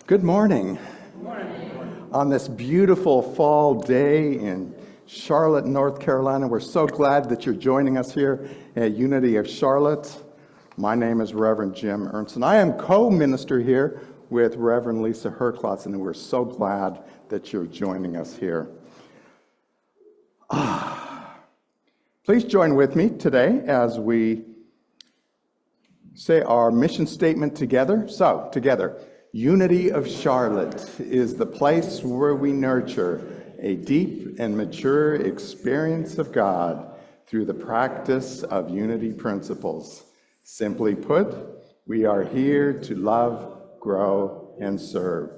Good morning. Good morning. On this beautiful fall day in Charlotte, North Carolina, we're so glad that you're joining us here at Unity of Charlotte. My name is Reverend Jim Ernst, and I am co-minister here with Reverend Lisa Herklotz, and we're so glad that you're joining us here. Please join with me today as we say our mission statement together. So, together. Unity of Charlotte is the place where we nurture a deep and mature experience of God through the practice of unity principles. Simply put, we are here to love, grow, and serve.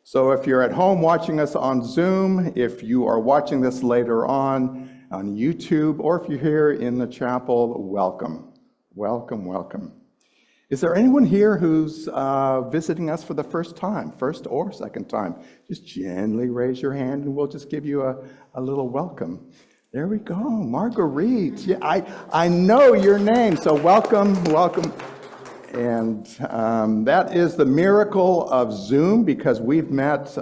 So if you're at home watching us on Zoom, if you are watching this later on YouTube, or if you're here in the chapel, welcome, welcome, welcome. Is there anyone here who's visiting us for the first time, first or second time? Just gently raise your hand and we'll just give you a little welcome. There we go, Marguerite. Yeah, I know your name, so welcome, welcome. And that is the miracle of Zoom, because we've met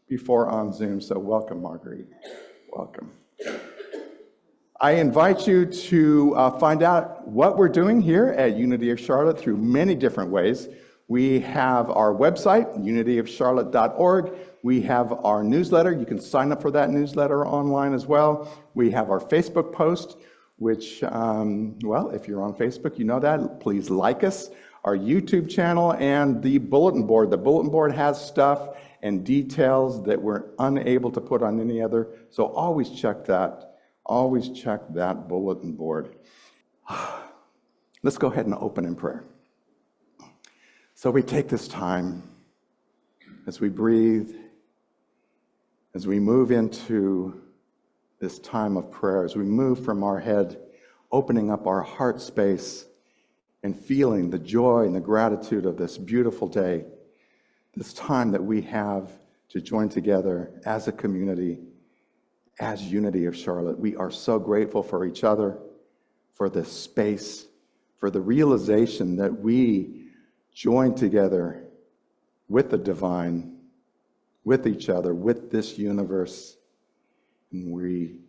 before on Zoom, so welcome, Marguerite, welcome. I invite you to find out what we're doing here at Unity of Charlotte through many different ways. We have our website, unityofcharlotte.org. We have our newsletter. You can sign up for that newsletter online as well. We have our Facebook post, which, well, if you're on Facebook, you know that. Please like us. Our YouTube channel and the bulletin board. The bulletin board has stuff and details that we're unable to put on any other, so always check that. Always check that bulletin board. Let's go ahead and open in prayer. So we take this time as we breathe, as we move into this time of prayer, as we move from our head, opening up our heart space and feeling the joy and the gratitude of this beautiful day, this time that we have to join together as a community, as Unity of Charlotte. We are so grateful for each other, for this space, for the realization that we join together with the divine, with each other, with this universe. And we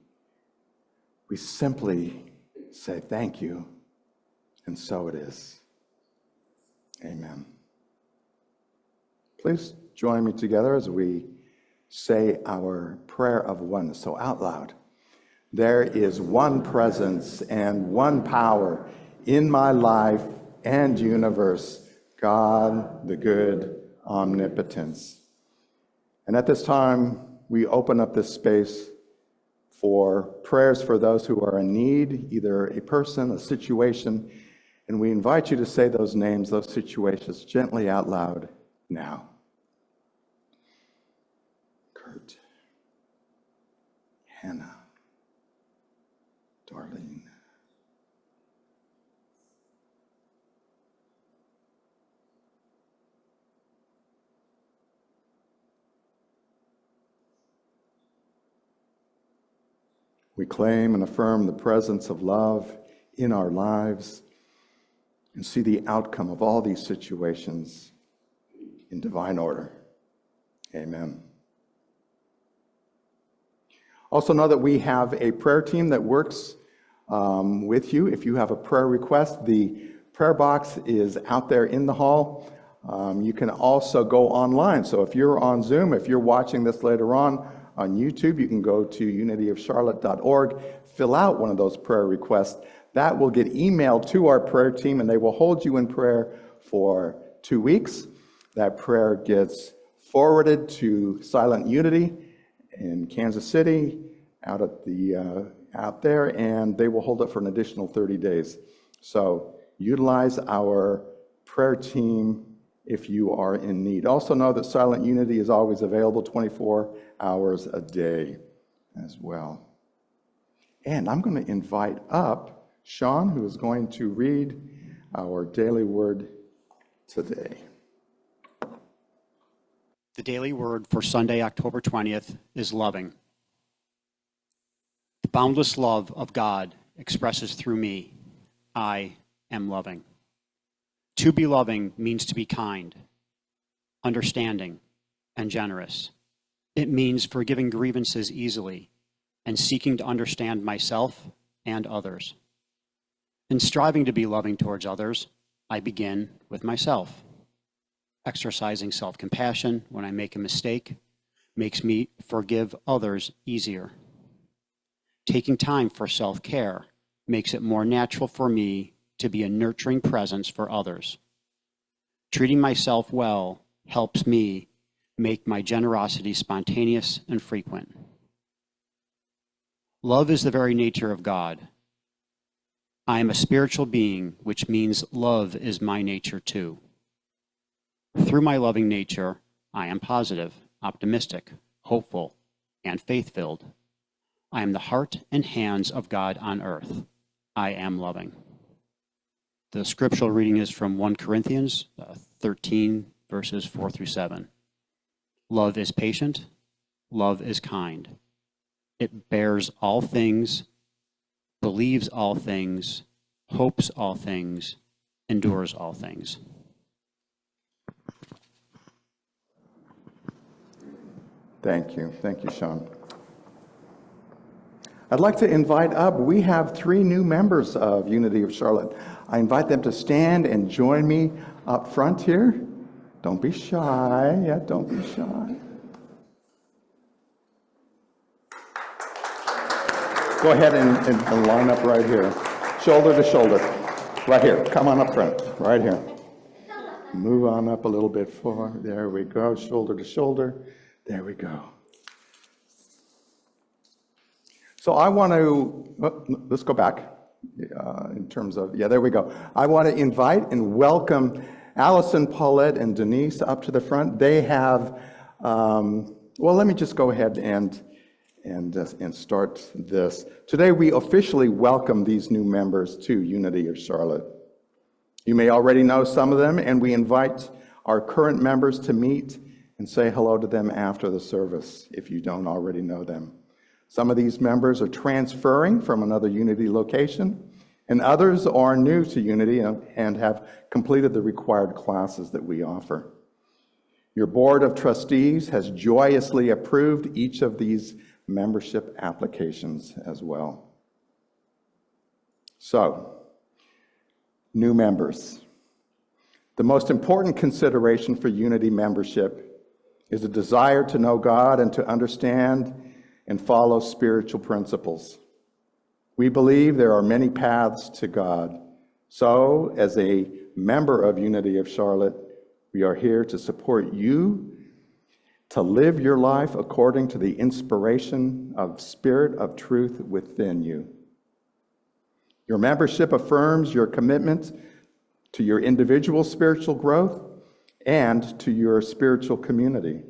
simply say thank you, and so it is. Amen. Please join me together as we say our prayer of oneness. So out loud. There is one presence and one power in my life and universe, God, the good omnipotence. And at this time, we open up this space for prayers for those who are in need, either a person, a situation, and we invite you to say those names, those situations, gently out loud now. Kurt, Hannah, Darlene, we claim and affirm the presence of love in our lives and see the outcome of all these situations in divine order. Amen. Also know that we have a prayer team that works with you. If you have a prayer request, the prayer box is out there in the hall. You can also go online. So if you're on Zoom, if you're watching this later on YouTube, you can go to unityofcharlotte.org, fill out one of those prayer requests. That will get emailed to our prayer team, and they will hold you in prayer for 2 weeks. That prayer gets forwarded to Silent Unity in Kansas City, out there, and they will hold it for an additional 30 days. So utilize our prayer team if you are in need. Also know that Silent Unity is always available 24 hours a day as well. And I'm going to invite up Sean, who is going to read our daily word today. The daily word for Sunday, October 20th, is loving. The boundless love of God expresses through me. I am loving. To be loving means to be kind. understanding, and generous. It means forgiving grievances easily and seeking to understand myself and others. In striving to be loving towards others, I begin with myself. Exercising self-compassion when I make a mistake makes me forgive others easier. Taking time for self-care makes it more natural for me to be a nurturing presence for others. Treating myself well helps me make my generosity spontaneous and frequent. Love is the very nature of God. I am a spiritual being, which means love is my nature too. Through my loving nature, I am positive, optimistic, hopeful, and faith-filled. I am the heart and hands of God on earth. I am loving. The scriptural reading is from 1 Corinthians 13, verses 4 through 7. Love is patient. Love is kind. It bears all things, believes all things, hopes all things, endures all things. Thank you. Thank you, Sean. I'd like to invite up, we have 3 new members of Unity of Charlotte. I invite them to stand and join me up front here. Don't be shy. Yeah, don't be shy. Go ahead and line up right here. Shoulder to shoulder. Right here. Come on up front. Right here. Move on up a little bit forward. There we go. Shoulder to shoulder. There we go. So I want to, let's go back in terms of, yeah, there we go. I want to invite and welcome Allison, Paulette, and Denise up to the front. They have, well, let me just go ahead and start this. Today we officially welcome these new members to Unity of Charlotte. You may already know some of them, and we invite our current members to meet and say hello to them after the service if you don't already know them. Some of these members are transferring from another Unity location, and others are new to Unity and have completed the required classes that we offer. Your board of trustees has joyously approved each of these membership applications as well. So, new members. The most important consideration for Unity membership is a desire to know God and to understand and follow spiritual principles. We believe there are many paths to God. So, as a member of Unity of Charlotte, we are here to support you to live your life according to the inspiration of Spirit of truth within you. Your membership affirms your commitment to your individual spiritual growth and to your spiritual community.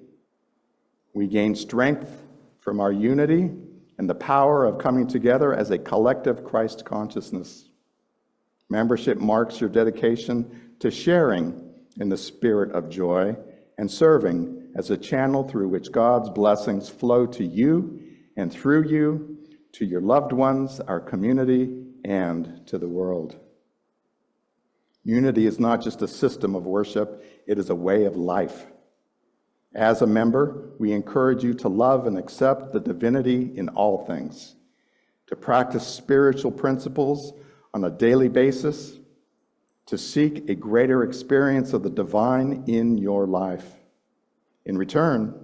We gain strength from our unity and the power of coming together as a collective Christ consciousness. Membership marks your dedication to sharing in the spirit of joy and serving as a channel through which God's blessings flow to you and through you, to your loved ones, our community, and to the world. Unity is not just a system of worship, it is a way of life. As a member, we encourage you to love and accept the divinity in all things, to practice spiritual principles on a daily basis, to seek a greater experience of the divine in your life. In return,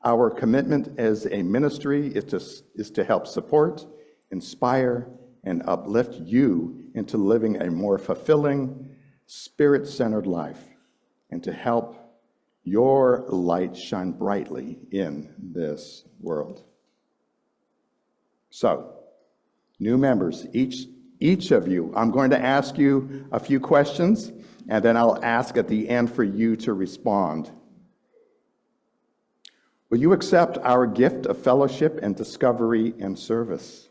our commitment as a ministry is to help support, inspire, and uplift you into living a more fulfilling, spirit-centered life, and to help your light shine brightly in this world. So, new members, each of you, I'm going to ask you a few questions, and then I'll ask at the end for you to respond. Will you accept our gift of fellowship and discovery and service?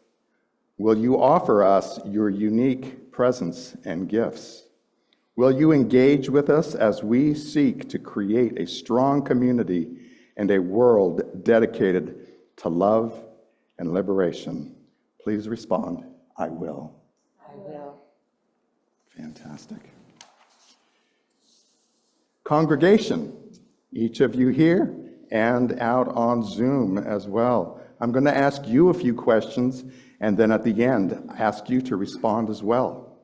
Will you offer us your unique presence and gifts? Will you engage with us as we seek to create a strong community and a world dedicated to love and liberation? Please respond, I will. I will. Fantastic. Congregation, each of you here and out on Zoom as well. I'm going to ask you a few questions, and then at the end, ask you to respond as well.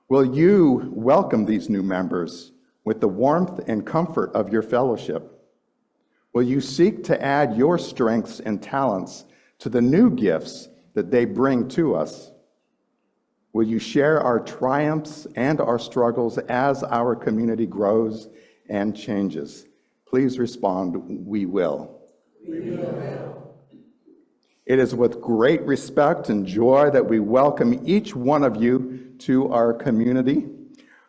Will you welcome these new members with the warmth and comfort of your fellowship? Will you seek to add your strengths and talents to the new gifts that they bring to us? Will you share our triumphs and our struggles as our community grows and changes? Please respond, we will. We will. It is with great respect and joy that we welcome each one of you to our community.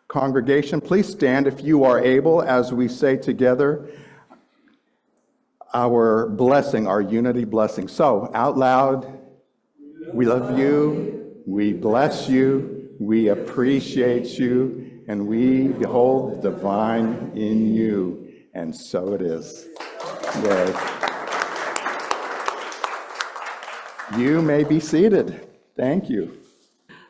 Congregation, please stand if you are able as we say together our blessing, our unity blessing. So, out loud, we love you, we bless you, we appreciate you, and we behold the divine in you. And so it is. Yay. You may be seated. Thank you.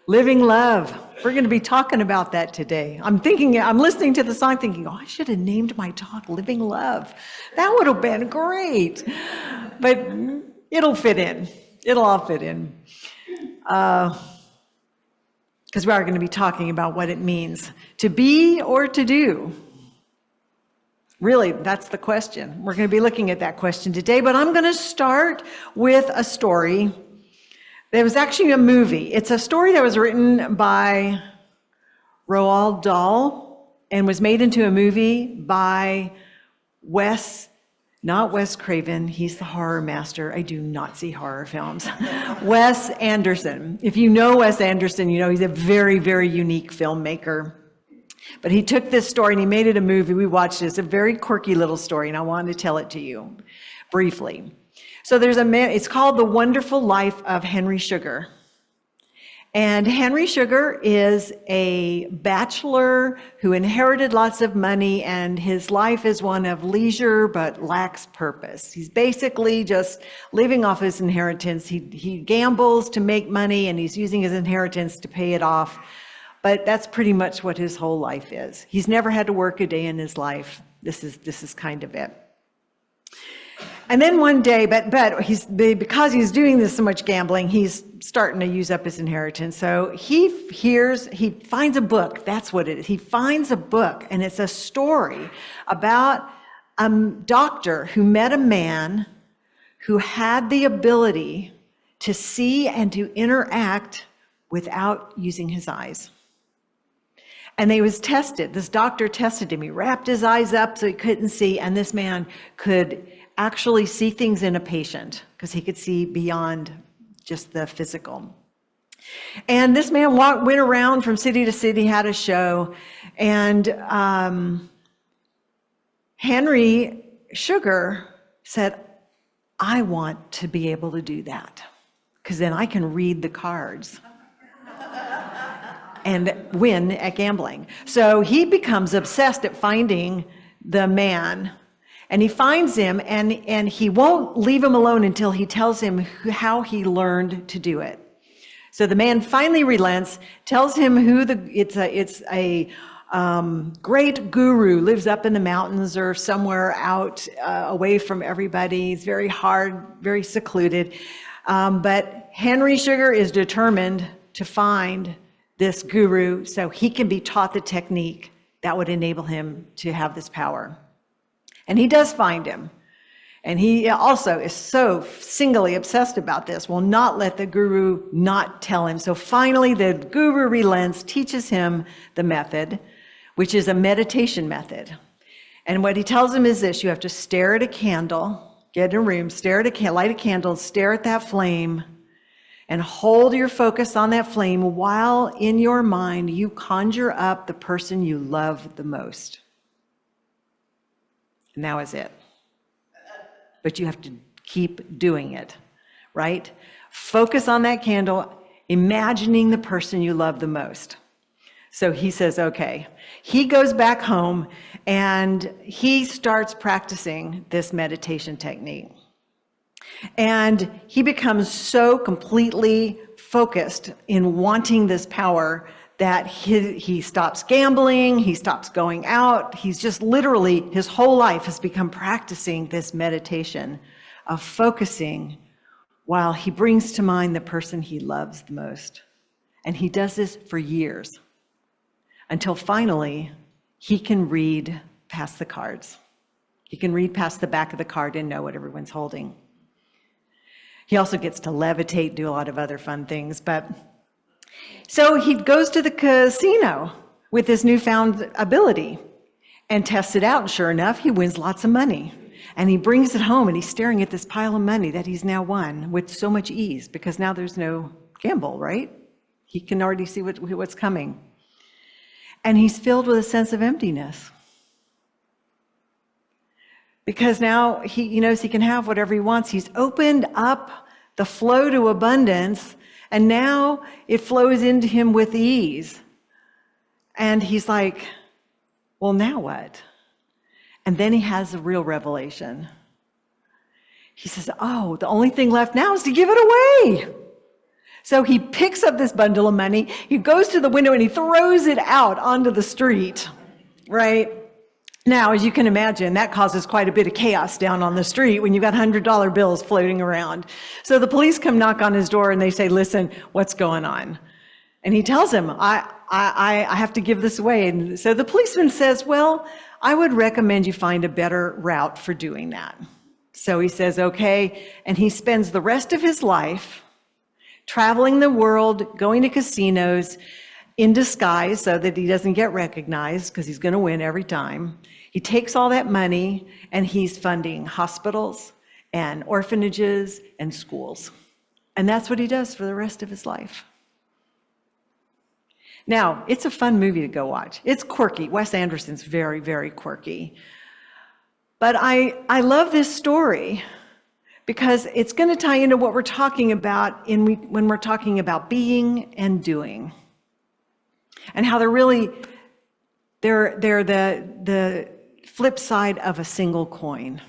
Living love. We're going to be talking about that today. I'm listening to the song thinking, I should have named my talk Living Love. That would have been great. But it'll fit in. It'll all fit in. Because we are going to be talking about what it means to be or to do. Really, that's the question. We're going to be looking at that question today, but I'm going to start with a story. There was actually a movie. It's a story that was written by Roald Dahl and was made into a movie by not Wes Craven. He's the horror master. I do not see horror films. Wes Anderson. If you know Wes Anderson, you know he's a very, very unique filmmaker. But he took this story and he made it a movie. We watched it. It's a very quirky little story, and I wanted to tell it to you briefly. So there's a man, it's called The Wonderful Life of Henry Sugar. And Henry Sugar is a bachelor who inherited lots of money, and his life is one of leisure but lacks purpose. He's basically just living off his inheritance. He gambles to make money, and he's using his inheritance to pay it off. But that's pretty much what his whole life is. He's never had to work a day in his life. This is kind of it. And then one day, because he's doing this so much gambling, he's starting to use up his inheritance. So he finds a book. That's what it is. He finds a book, and it's a story about a doctor who met a man who had the ability to see and to interact without using his eyes. And they was tested. This doctor tested him. He wrapped his eyes up so he couldn't see, and this man could actually see things in a patient because he could see beyond just the physical. And this man went around from city to city, had a show, and Henry Sugar said, I want to be able to do that because then I can read the cards and win at gambling. So he becomes obsessed at finding the man. And he finds him, and he won't leave him alone until he tells him how he learned to do it. So the man finally relents, tells him it's a great guru, lives up in the mountains or somewhere out away from everybody. He's very hard, very secluded. But Henry Sugar is determined to find this guru so he can be taught the technique that would enable him to have this power. And he does find him. And he also is so singly obsessed about this, will not let the guru not tell him. So finally, the guru relents, teaches him the method, which is a meditation method. And what he tells him is this: you have to stare at a candle, get in a room, light a candle, stare at that flame, and hold your focus on that flame while in your mind you conjure up the person you love the most. And that was it. But you have to keep doing it, right? Focus on that candle, imagining the person you love the most. So he says, okay. He goes back home and he starts practicing this meditation technique. And he becomes so completely focused in wanting this power that he stops gambling, he stops going out. He's just literally, his whole life has become practicing this meditation of focusing while he brings to mind the person he loves the most. And he does this for years until finally he can read past the cards. He can read past the back of the card and know what everyone's holding. He also gets to levitate, do a lot of other fun things. But so he goes to the casino with this newfound ability and tests it out. And sure enough, he wins lots of money. And he brings it home and he's staring at this pile of money that he's now won with so much ease because now there's no gamble, right? He can already see what's coming. And he's filled with a sense of emptiness. Because now he knows he can have whatever he wants. He's opened up the flow to abundance, and now it flows into him with ease. And he's like, well, now what? And then he has a real revelation. He says, oh, the only thing left now is to give it away. So he picks up this bundle of money, he goes to the window and he throws it out onto the street, right? Now, as you can imagine, that causes quite a bit of chaos down on the street when you've got $100 bills floating around. So the police come knock on his door and they say, listen, what's going on? And he tells them, I have to give this away. And so the policeman says, well, I would recommend you find a better route for doing that. So he says, okay. And he spends the rest of his life traveling the world, going to casinos in disguise so that he doesn't get recognized because he's going to win every time. He takes all that money and he's funding hospitals and orphanages and schools. And that's what he does for the rest of his life. Now, it's a fun movie to go watch. It's quirky. Wes Anderson's very, very quirky. But I love this story because it's going to tie into what we're talking about when we're talking about being and doing. And how they're the flip side of a single coin.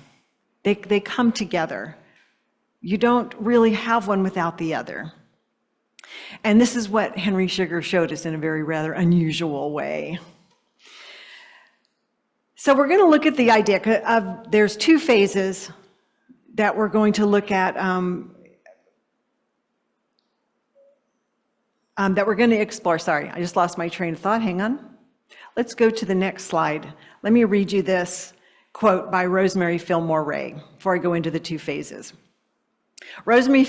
They come together. You don't really have one without the other. And this is what Henry Sugar showed us in a very rather unusual way. So we're going to look at the idea of there's two phases that we're going to look at that we're going to explore. Sorry, I just lost my train of thought. Hang on. Let's go to the next slide. Let me read you this quote by Rosemary Fillmore Ray before I go into the two phases. Rosemary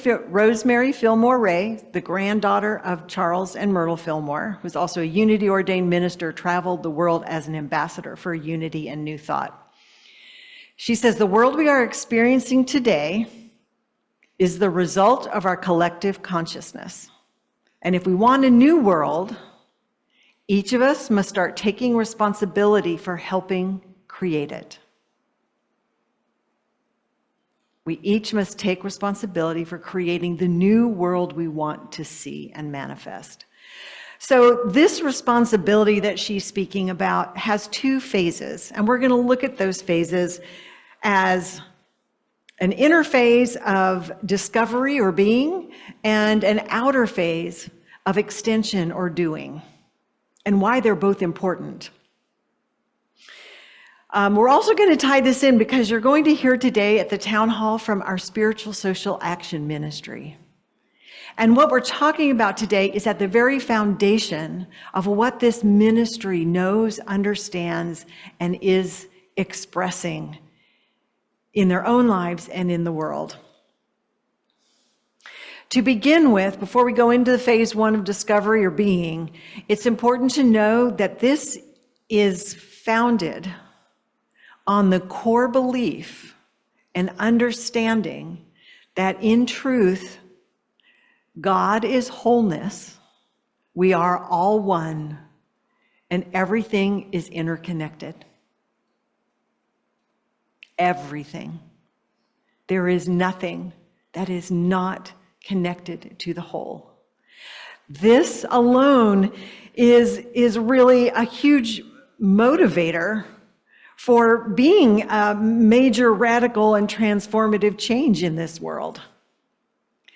Fillmore Ray, the granddaughter of Charles and Myrtle Fillmore, who was also a unity-ordained minister, traveled the world as an ambassador for unity and new thought. She says, the world we are experiencing today is the result of our collective consciousness. And if we want a new world, each of us must start taking responsibility for helping create it. We each must take responsibility for creating the new world we want to see and manifest. So this responsibility that she's speaking about has two phases, and we're going to look at those phases as an inner phase of discovery or being and an outer phase of extension or doing, and why they're both important. We're also going to tie this in because you're going to hear today at the town hall from our Spiritual Social Action Ministry. And what we're talking about today is at the very foundation of what this ministry knows, understands, and is expressing in their own lives and in the world. To begin with, before we go into phase one of discovery or being, it's important to know that this is founded on the core belief and understanding that in truth, God is wholeness, we are all one, and everything is interconnected. Everything. There is nothing that is not connected to the whole. This alone is really a huge motivator for being a major radical and transformative change in this world.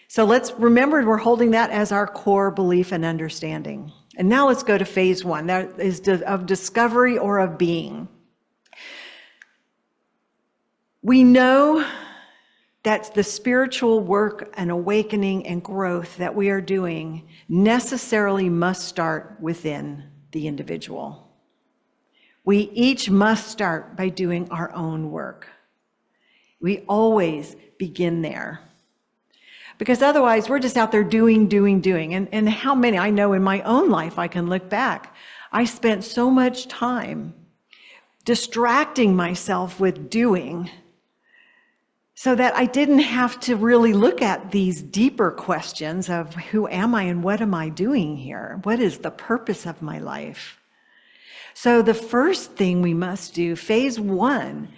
So let's remember we're holding that as our core belief and understanding. And now let's go to phase one. That is of discovery or of being. We know that the spiritual work and awakening and growth that we are doing necessarily must start within the individual. We each must start by doing our own work. We always begin there. Because otherwise, we're just out there doing. And how many, I know in my own life, I can look back. I spent so much time distracting myself with doing so that I didn't have to really look at these deeper questions of who am I and what am I doing here? What is the purpose of my life? So the first thing we must do, phase one,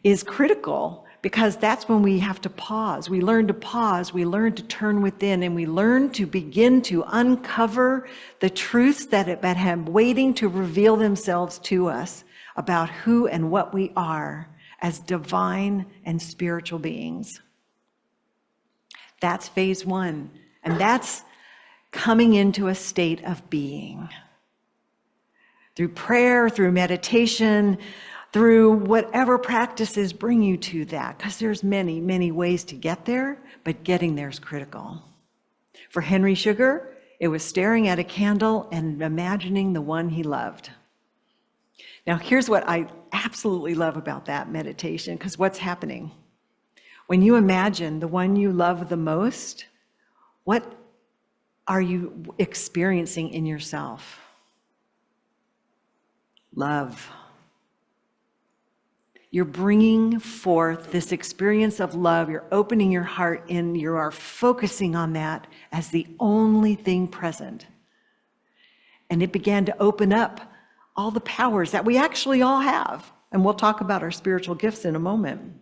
is critical because that's when we have to pause. We learn to pause, we learn to turn within, and we learn to begin to uncover the truths that have been waiting to reveal themselves to us about who and what we are as divine and spiritual beings. That's phase one, and that's coming into a state of being. Through prayer, through meditation, through whatever practices bring you to that, because there's many, many ways to get there, but getting there is critical. For Henry Sugar, it was staring at a candle and imagining the one he loved. Now, here's what I absolutely love about that meditation, because what's happening? When you imagine the one you love the most, what are you experiencing in yourself? Love. You're bringing forth this experience of love. You're opening your heart and you are focusing on that as the only thing present. And it began to open up all the powers that we actually all have. And we'll talk about our spiritual gifts in a moment.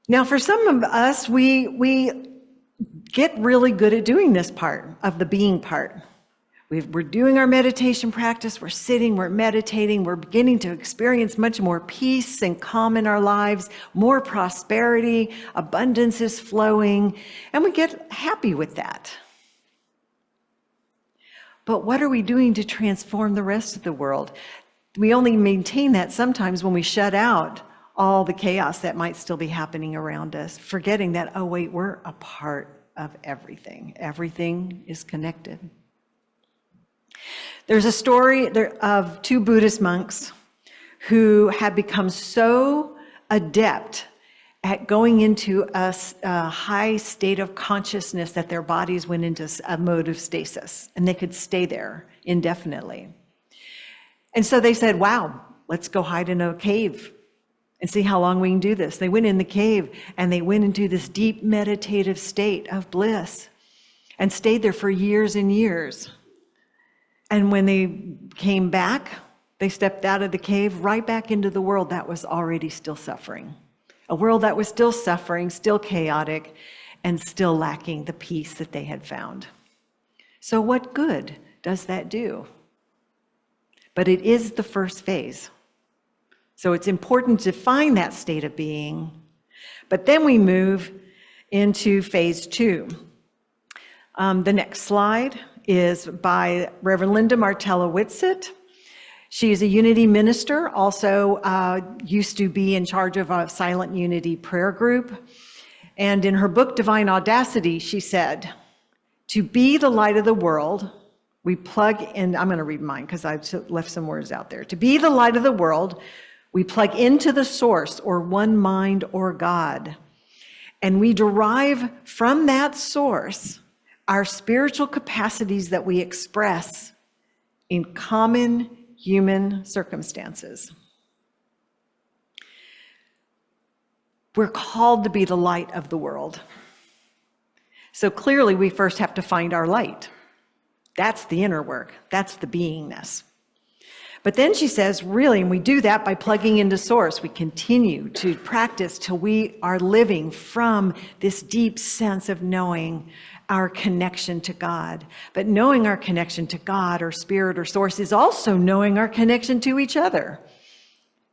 Now, for some of us, we get really good at doing this part of the being part. We're doing our meditation practice, we're sitting, we're meditating, we're beginning to experience much more peace and calm in our lives, more prosperity, abundance is flowing, and we get happy with that. But what are we doing to transform the rest of the world? We only maintain that sometimes when we shut out all the chaos that might still be happening around us, forgetting that, oh wait, we're a part of everything. Everything is connected. There's a story of two Buddhist monks who had become so adept at going into a high state of consciousness that their bodies went into a mode of stasis, and they could stay there indefinitely. And so they said, wow, let's go hide in a cave and see how long we can do this. They went in the cave, and they went into this deep meditative state of bliss and stayed there for years and years. And when they came back, they stepped out of the cave right back into the world that was already still suffering. A world that was still suffering, still chaotic, and still lacking the peace that they had found. So what good does that do? But it is the first phase. So it's important to find that state of being. But then we move into phase two. The next slide is by Reverend Linda Martella-Whitsitt. She is a Unity minister, also used to be in charge of a Silent Unity prayer group. And in her book, Divine Audacity, she said, to be the light of the world, we plug in, I'm going to read mine because I've left some words out there. To be the light of the world, we plug into the source or one mind or God. And we derive from that source our spiritual capacities that we express in common human circumstances. We're called to be the light of the world. So clearly we first have to find our light. That's the inner work. That's the beingness. But then she says, really, and we do that by plugging into source. We continue to practice till we are living from this deep sense of knowing our connection to God. But knowing our connection to God or spirit or source is also knowing our connection to each other.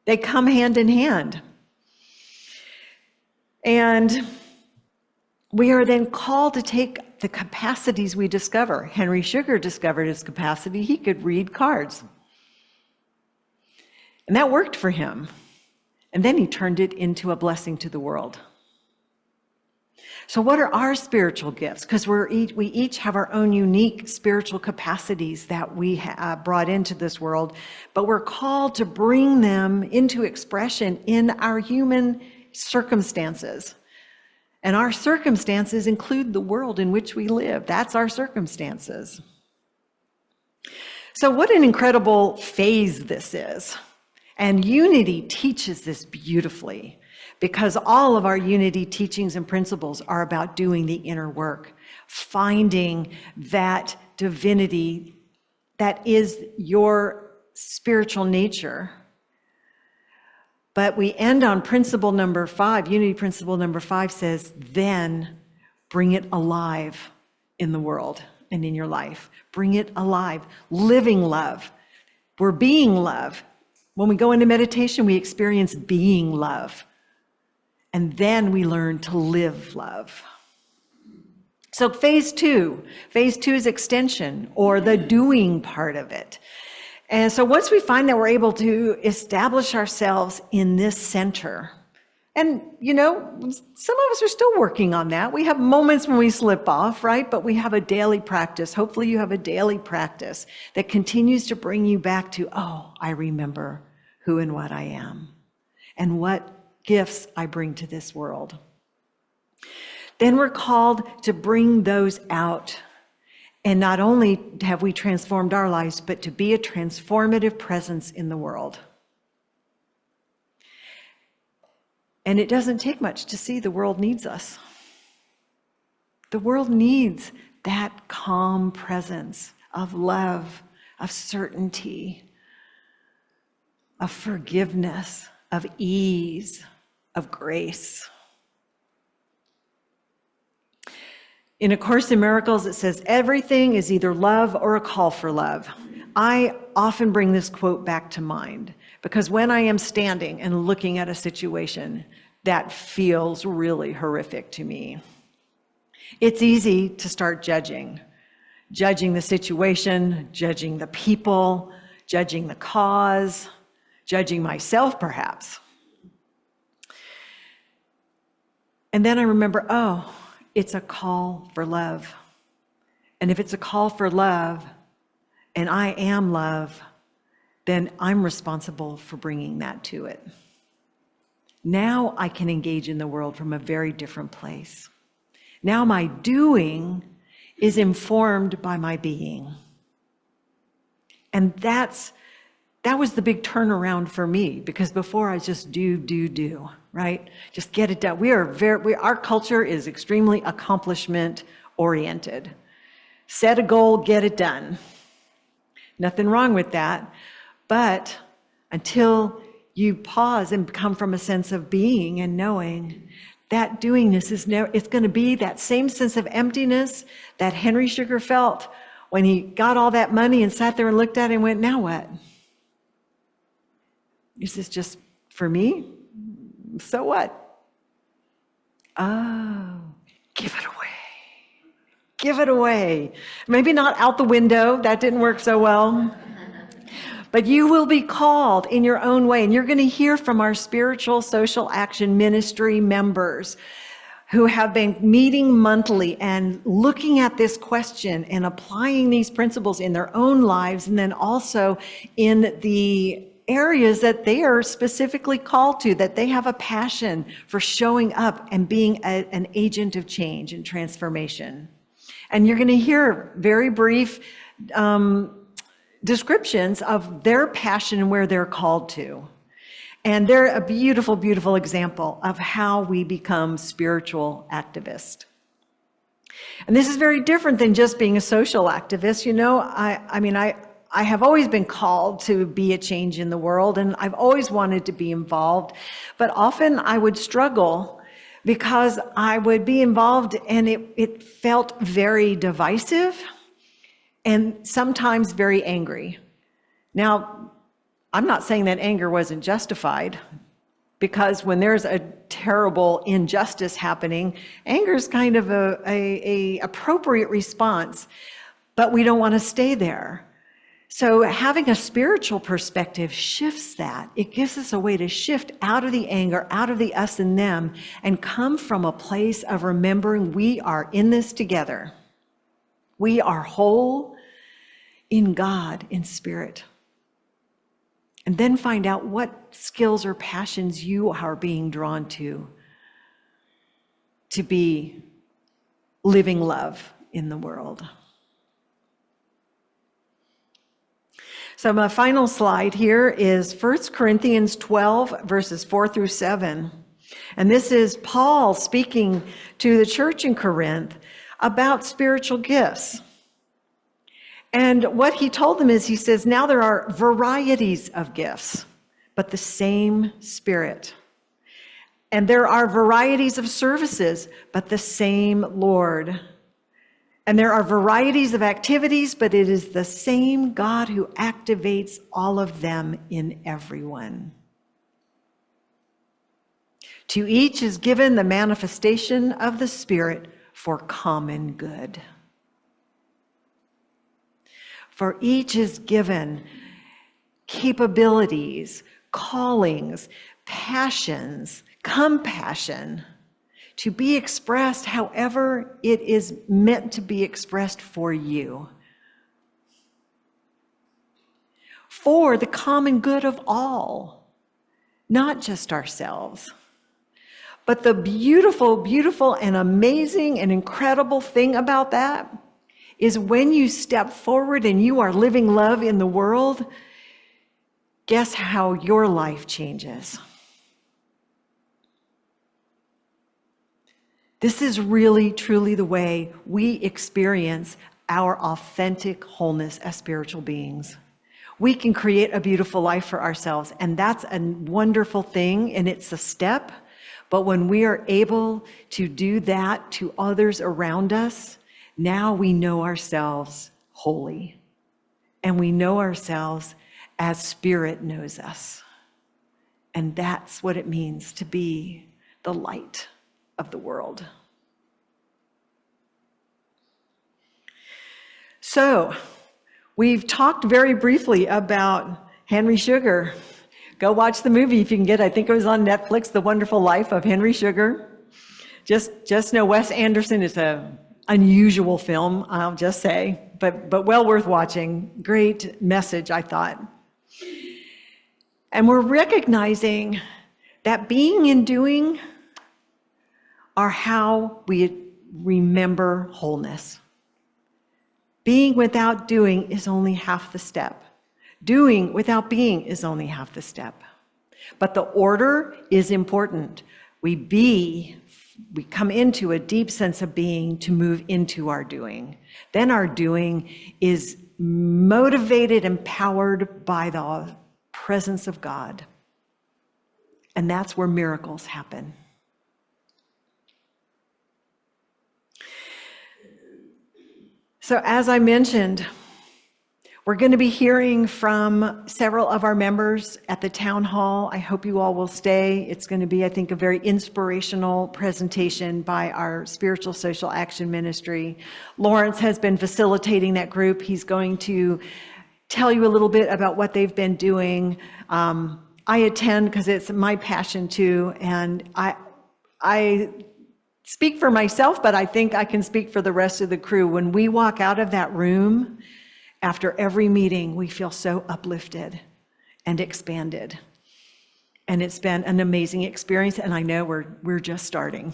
They come hand in hand. And we are then called to take the capacities we discover. Henry Sugar discovered his capacity. He could read cards. And that worked for him. And then he turned it into a blessing to the world. So what are our spiritual gifts? Because we each have our own unique spiritual capacities that we brought into this world, but we're called to bring them into expression in our human circumstances. And our circumstances include the world in which we live. That's our circumstances. So what an incredible phase this is. And Unity teaches this beautifully, because all of our Unity teachings and principles are about doing the inner work, finding that divinity that is your spiritual nature. But we end on principle number 5. Unity principle number 5 says, then bring it alive in the world and in your life. Bring it alive. Living love. We're being love. When we go into meditation, we experience being love. And then we learn to live love. So phase 2 is extension, or the doing part of it. And so once we find that we're able to establish ourselves in this center, and some of us are still working on that. We have moments when we slip off, right? But we have a daily practice. Hopefully you have a daily practice that continues to bring you back to, oh, I remember who and what I am, and what gifts I bring to this world. Then we're called to bring those out. And not only have we transformed our lives, but to be a transformative presence in the world. And it doesn't take much to see the world needs us. The world needs that calm presence of love, of certainty, of forgiveness, of ease, of grace. In A Course in Miracles, it says, everything is either love or a call for love. I often bring this quote back to mind, because when I am standing and looking at a situation that feels really horrific to me, it's easy to start judging the situation, judging the people, judging the cause, judging myself perhaps. And then I remember, oh, it's a call for love. And if it's a call for love, and I am love, then I'm responsible for bringing that to it. Now I can engage in the world from a very different place. Now my doing is informed by my being. And that was the big turnaround for me, because before I just do, right? Just get it done. Our culture is extremely accomplishment oriented. Set a goal, get it done. Nothing wrong with that. But until you pause and come from a sense of being and knowing, that doingness it's going to be that same sense of emptiness that Henry Sugar felt when he got all that money and sat there and looked at it and went, now what? Is this just for me? So what? Oh, give it away. Give it away. Maybe not out the window. That didn't work so well. But you will be called in your own way. And you're going to hear from our spiritual social action ministry members who have been meeting monthly and looking at this question and applying these principles in their own lives, and then also in the areas that they are specifically called to, that they have a passion for showing up and being an agent of change and transformation. And you're going to hear very brief descriptions of their passion and where they're called to. And they're a beautiful, beautiful example of how we become spiritual activists. And this is very different than just being a social activist. I have always been called to be a change in the world, and I've always wanted to be involved, but often I would struggle because I would be involved and it felt very divisive and sometimes very angry. Now, I'm not saying that anger wasn't justified. Because when there's a terrible injustice happening, anger is kind of a appropriate response, but we don't want to stay there. So having a spiritual perspective shifts that. It gives us a way to shift out of the anger, out of the us and them, and come from a place of remembering we are in this together. We are whole in God, in spirit. And then find out what skills or passions you are being drawn to be living love in the world. So my final slide here is 1 Corinthians 12, verses 4 through 7. And this is Paul speaking to the church in Corinth about spiritual gifts. And what he told them is, he says, now there are varieties of gifts, but the same Spirit. And there are varieties of services, but the same Lord. And there are varieties of activities, but it is the same God who activates all of them in everyone. To each is given the manifestation of the Spirit for common good. For each is given capabilities, callings, passions, compassion to be expressed however it is meant to be expressed for you. For the common good of all, not just ourselves. But the beautiful, beautiful and amazing and incredible thing about that is when you step forward and you are living love in the world, guess how your life changes? This is really, truly the way we experience our authentic wholeness as spiritual beings. We can create a beautiful life for ourselves, and that's a wonderful thing, and it's a step. But when we are able to do that to others around us, now we know ourselves wholly, and we know ourselves as Spirit knows us. And that's what it means to be the light of the world. So, we've talked very briefly about Henry Sugar. Go watch the movie if you can get it. I think it was on Netflix, The Wonderful Life of Henry Sugar. Just know Wes Anderson is an unusual film, I'll just say, but well worth watching. Great message, I thought. And we're recognizing that being and doing are how we remember wholeness. Being without doing is only half the step. Doing without being is only half the step. But the order is important. We come into a deep sense of being to move into our doing. Then our doing is motivated and powered by the presence of God. And that's where miracles happen. So as I mentioned, we're going to be hearing from several of our members at the town hall. I hope you all will stay. It's going to be, I think, a very inspirational presentation by our Spiritual Social Action Ministry. Lawrence has been facilitating that group. He's going to tell you a little bit about what they've been doing. I attend because it's my passion too, and I speak for myself, but I think I can speak for the rest of the crew. When we walk out of that room, after every meeting, we feel so uplifted and expanded. And it's been an amazing experience, and I know we're just starting.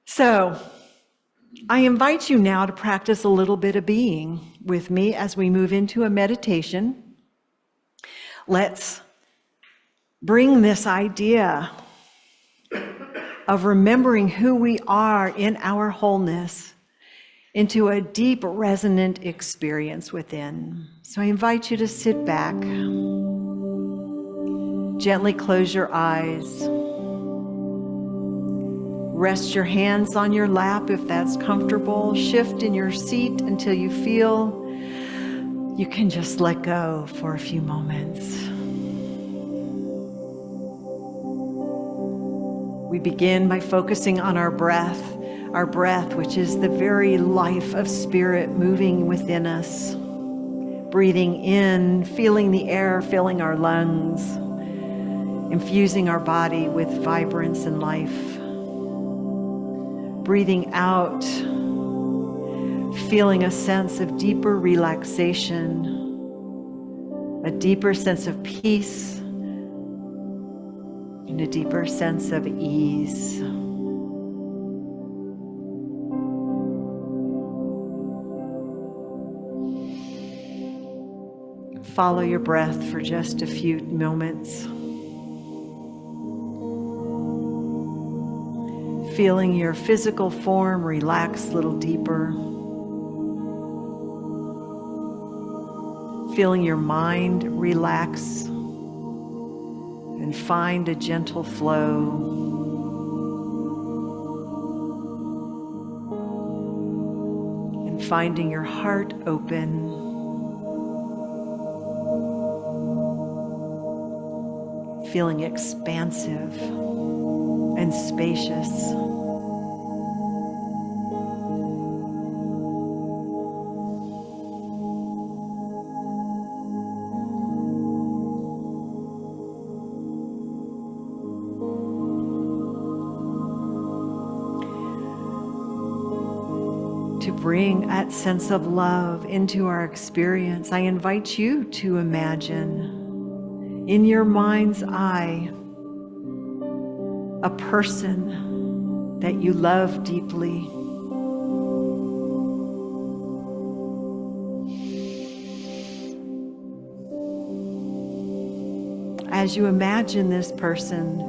So I invite you now to practice a little bit of being with me as we move into a meditation. Let's bring this idea of remembering who we are in our wholeness into a deep, resonant experience within. So I invite you to sit back, gently close your eyes, rest your hands on your lap if that's comfortable, shift in your seat until you feel you can just let go for a few moments. We begin by focusing on our breath, which is the very life of spirit moving within us. Breathing in, feeling the air filling our lungs, infusing our body with vibrance and life. Breathing out, feeling a sense of deeper relaxation, a deeper sense of peace, and a deeper sense of ease. Follow your breath for just a few moments. Feeling your physical form relax a little deeper. Feeling your mind relax and find a gentle flow. And finding your heart open. Feeling expansive and spacious. To bring that sense of love into our experience, I invite you to imagine in your mind's eye a person that you love deeply. As you imagine this person,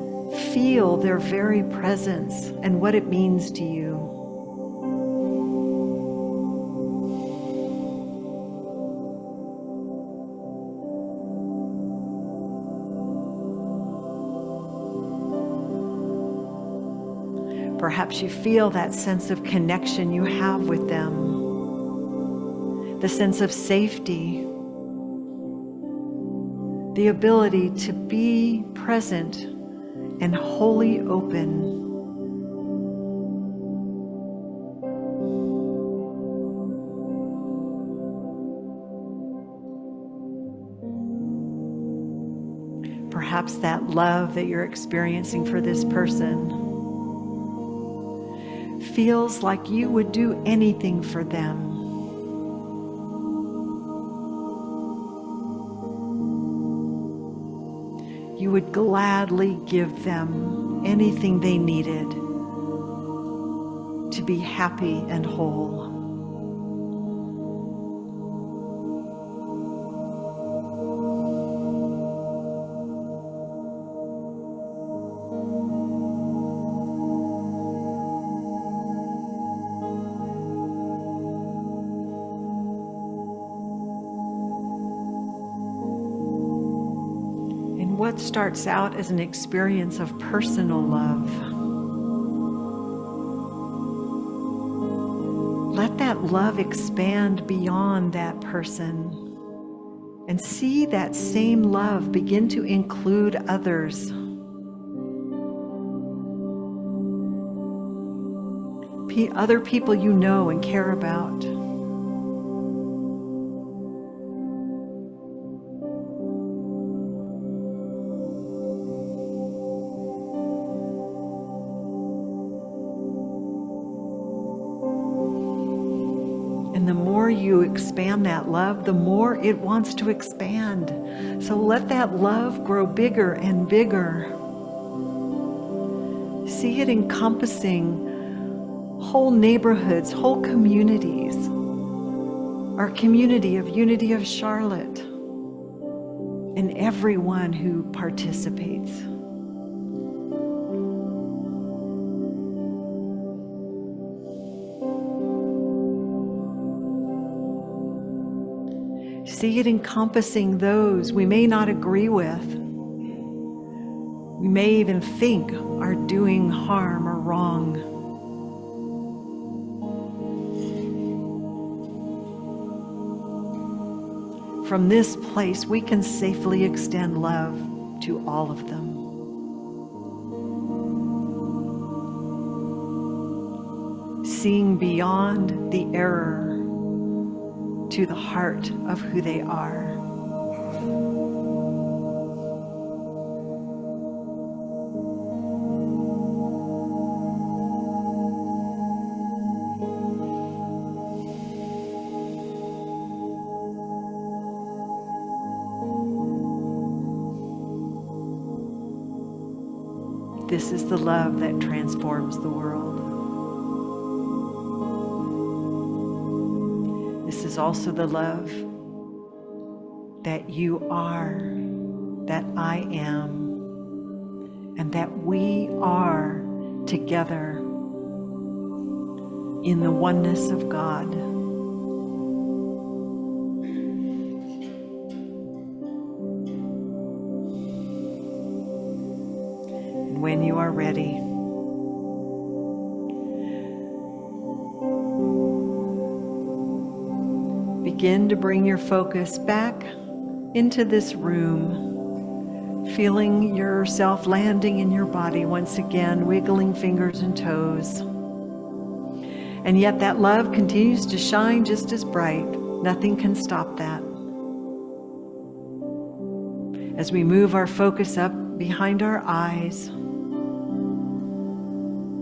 feel their very presence and what it means to you. Perhaps you feel that sense of connection you have with them, the sense of safety, the ability to be present and wholly open. Perhaps that love that you're experiencing for this person feels like you would do anything for them. You would gladly give them anything they needed to be happy and whole. What starts out as an experience of personal love, let that love expand beyond that person and see that same love begin to include others. Other people you know and care about. And the more you expand that love, the more it wants to expand. So let that love grow bigger and bigger. See it encompassing whole neighborhoods, whole communities. Our community of Unity of Charlotte and everyone who participates. See it encompassing those we may not agree with. We may even think are doing harm or wrong. From this place, we can safely extend love to all of them. seeing beyond the error to the heart of who they are. This is the love that transforms the world. This is also the love that you are, that I am, and that we are together in the oneness of God. When you are ready, begin to bring your focus back into this room, feeling yourself landing in your body once again, wiggling fingers and toes. And yet that love continues to shine just as bright. Nothing can stop that. As we move our focus up behind our eyes,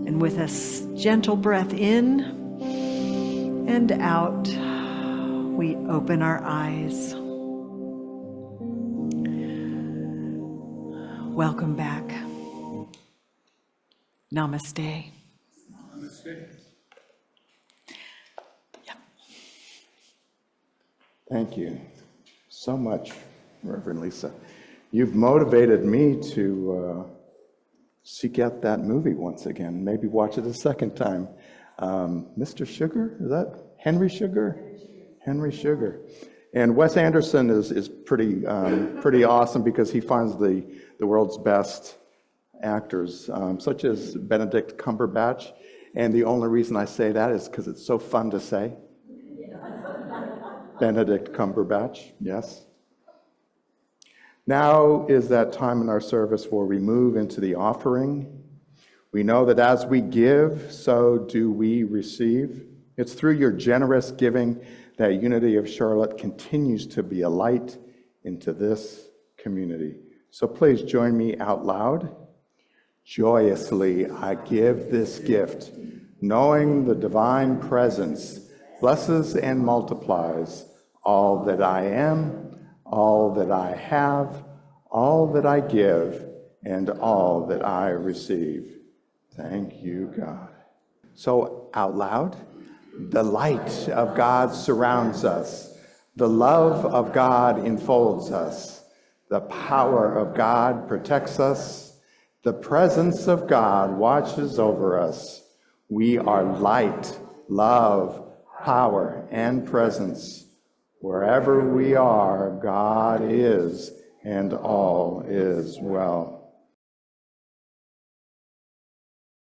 and with a gentle breath in and out, we open our eyes. Welcome back. Namaste. Namaste. Yep. Thank you so much, Reverend Lisa. You've motivated me to seek out that movie once again, maybe watch it a second time. Mr. Sugar, is that Henry Sugar? Henry Sugar. And Wes Anderson is pretty awesome because he finds the world's best actors, such as Benedict Cumberbatch. And the only reason I say that is because it's so fun to say. Benedict Cumberbatch, yes. Now is that time in our service where we move into the offering. We know that as we give, so do we receive. It's through your generous giving that Unity of Charlotte continues to be a light into this community. So please join me out loud. Joyously I give this gift, knowing the divine presence blesses and multiplies all that I am, all that I have, all that I give, and all that I receive. Thank you, God. So out loud, the light of God surrounds us. The love of God enfolds us. The power of God protects us. The presence of God watches over us. We are light, love, power, and presence. Wherever we are, God is, and all is well.